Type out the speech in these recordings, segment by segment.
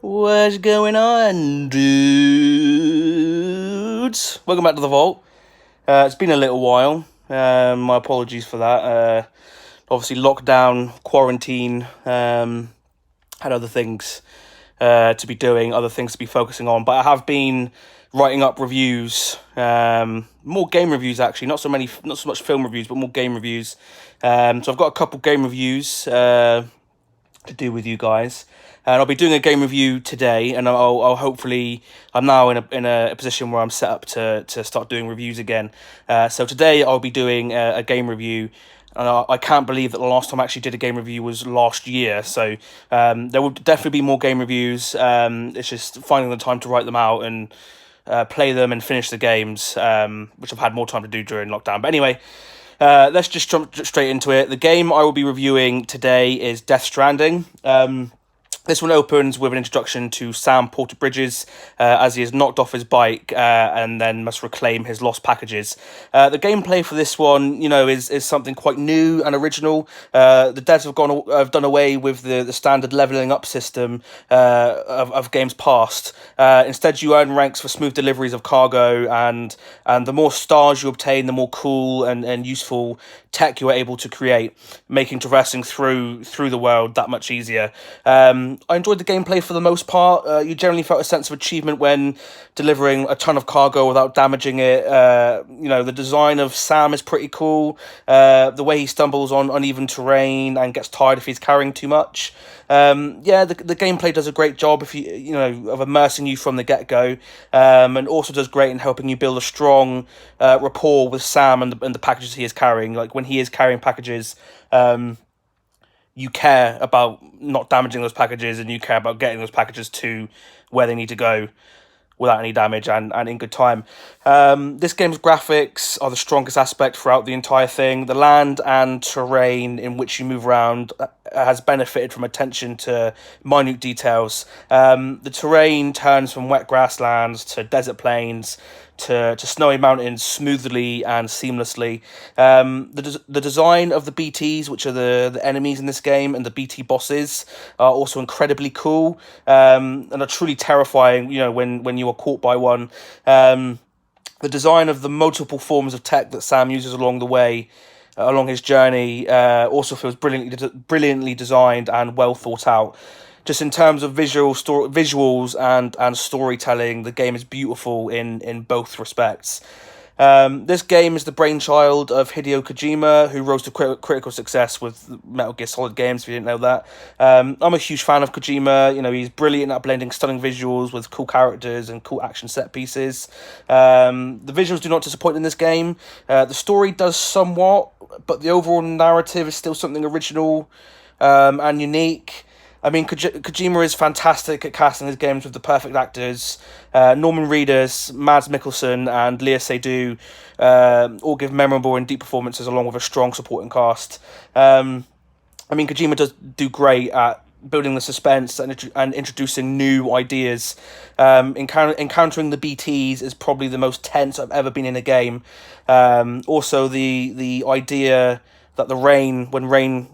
What's going on, dudes? Welcome back to the vault. It's been a little while. My apologies for that. Obviously, lockdown, quarantine, had other things to be doing, other things to be focusing on. But I have been writing up reviews, more game reviews actually, not so much film reviews, but more game reviews. So I've got a couple game reviews to do with you guys. And I'll be doing a game review today, and I'll hopefully, I'm now in a position where I'm set up to start doing reviews again. So today I'll be doing a game review, and I can't believe that the last time I actually did a game review was last year. So there will definitely be more game reviews. It's just finding the time to write them out and play them and finish the games, which I've had more time to do during lockdown. But anyway, let's just jump straight into it. The game I will be reviewing today is Death Stranding. This one opens with an introduction to Sam Porter-Bridges as he is knocked off his bike and then must reclaim his lost packages. The gameplay for this one, is something quite new and original. The devs have done away with the standard leveling up system of games past. Instead, you earn ranks for smooth deliveries of cargo, and the more stars you obtain, the more cool and useful tech you are able to create, making traversing through the world that much easier. I enjoyed the gameplay for the most part. You generally felt a sense of achievement when delivering a ton of cargo without damaging it. The design of Sam is pretty cool. The way he stumbles on uneven terrain and gets tired if he's carrying too much. The gameplay does a great job of immersing you from the get-go, and also does great in helping you build a strong rapport with Sam and the packages he is carrying. Like when he is carrying packages, you care about not damaging those packages, and you care about getting those packages to where they need to go without any damage and in good time. This game's graphics are the strongest aspect throughout the entire thing. The land and terrain in which you move around has benefited from attention to minute details. The terrain turns from wet grasslands to desert plains to snowy mountains smoothly and seamlessly. The design of the BTs, which are the enemies in this game, and the BT bosses are also incredibly cool, and are truly terrifying, when you are caught by one. The design of the multiple forms of tech that Sam uses along the way, along his journey, also feels brilliantly designed and well thought out. Just in terms of visuals and storytelling, the game is beautiful in both respects. This game is the brainchild of Hideo Kojima, who rose to critical success with Metal Gear Solid games, if you didn't know that. I'm a huge fan of Kojima. He's brilliant at blending stunning visuals with cool characters and cool action set pieces. The visuals do not disappoint in this game. The story does somewhat, but the overall narrative is still something original and unique. I mean, Kojima is fantastic at casting his games with the perfect actors. Norman Reedus, Mads Mikkelsen, and Lea Seydoux all give memorable and deep performances along with a strong supporting cast. Kojima does do great at building the suspense and introducing new ideas. Encountering the BTs is probably the most tense I've ever been in a game. Also, the idea that when rain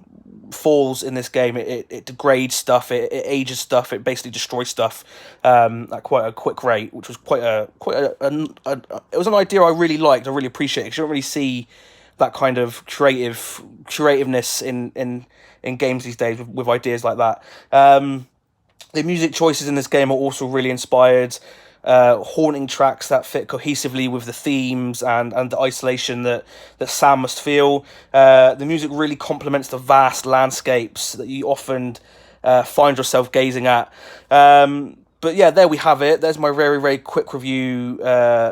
falls in this game, it degrades stuff, it ages stuff, it basically destroys stuff at quite a quick rate, which was it was an idea I really liked. I really appreciate it, because you don't really see that kind of creativeness in games these days with ideas like that. The music choices in this game are also really inspired. Haunting tracks that fit cohesively with the themes and the isolation that Sam must feel. The music really complements the vast landscapes that you often find yourself gazing at. But yeah, there we have it. There's my very, very quick review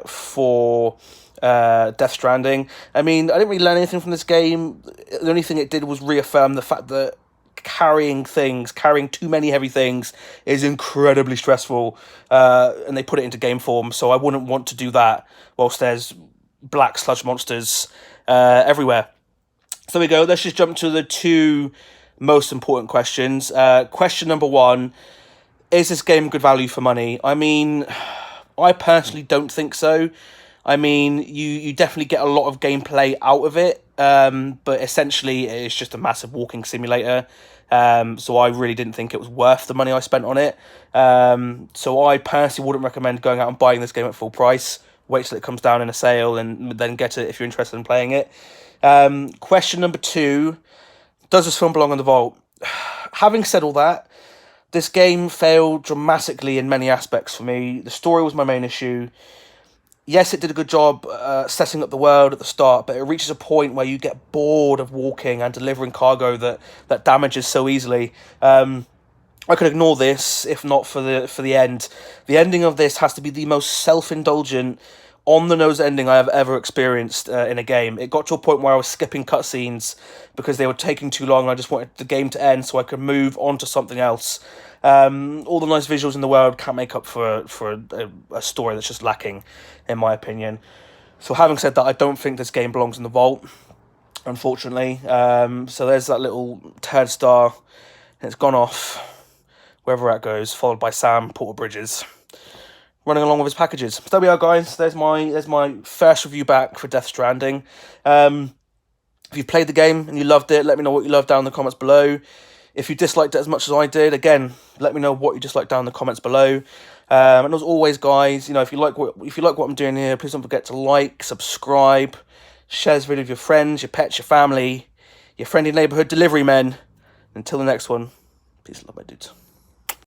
for Death Stranding. I didn't really learn anything from this game. The only thing it did was reaffirm the fact that carrying too many heavy things is incredibly stressful, and they put it into game form, so I wouldn't want to do that whilst there's black sludge monsters everywhere. So there we go. Let's just jump to the two most important questions. Question number one: is this game good value for money? I personally don't think so. You definitely get a lot of gameplay out of it, but essentially it's just a massive walking simulator. So I really didn't think it was worth the money I spent on it. So I personally wouldn't recommend going out and buying this game at full price. Wait till it comes down in a sale and then get it if you're interested in playing it. Question number 2, does this film belong in the vault? Having said all that, this game failed dramatically in many aspects for me. The story was my main issue. Yes, it did a good job setting up the world at the start, but it reaches a point where you get bored of walking and delivering cargo that damages so easily. I could ignore this if not for the end. The ending of this has to be the most self-indulgent, on-the-nose ending I have ever experienced in a game. It got to a point where I was skipping cutscenes because they were taking too long. I just wanted the game to end so I could move on to something else. All the nice visuals in the world can't make up for a story that's just lacking, in my opinion. So having said that, I don't think this game belongs in the vault, unfortunately. So there's that little turd star, and it's gone off wherever that goes, followed by Sam Porter Bridges running along with his packages. So there we are, guys. There's my first review back for Death Stranding. If you've played the game and you loved it, let me know what you loved down in the comments below. If you disliked it as much as I did, again, let me know what you disliked down in the comments below. And as always, guys, if you like what I'm doing here, please don't forget to like, subscribe, share this video with your friends, your pets, your family, your friendly neighborhood delivery men. Until the next one, peace and love, my dudes.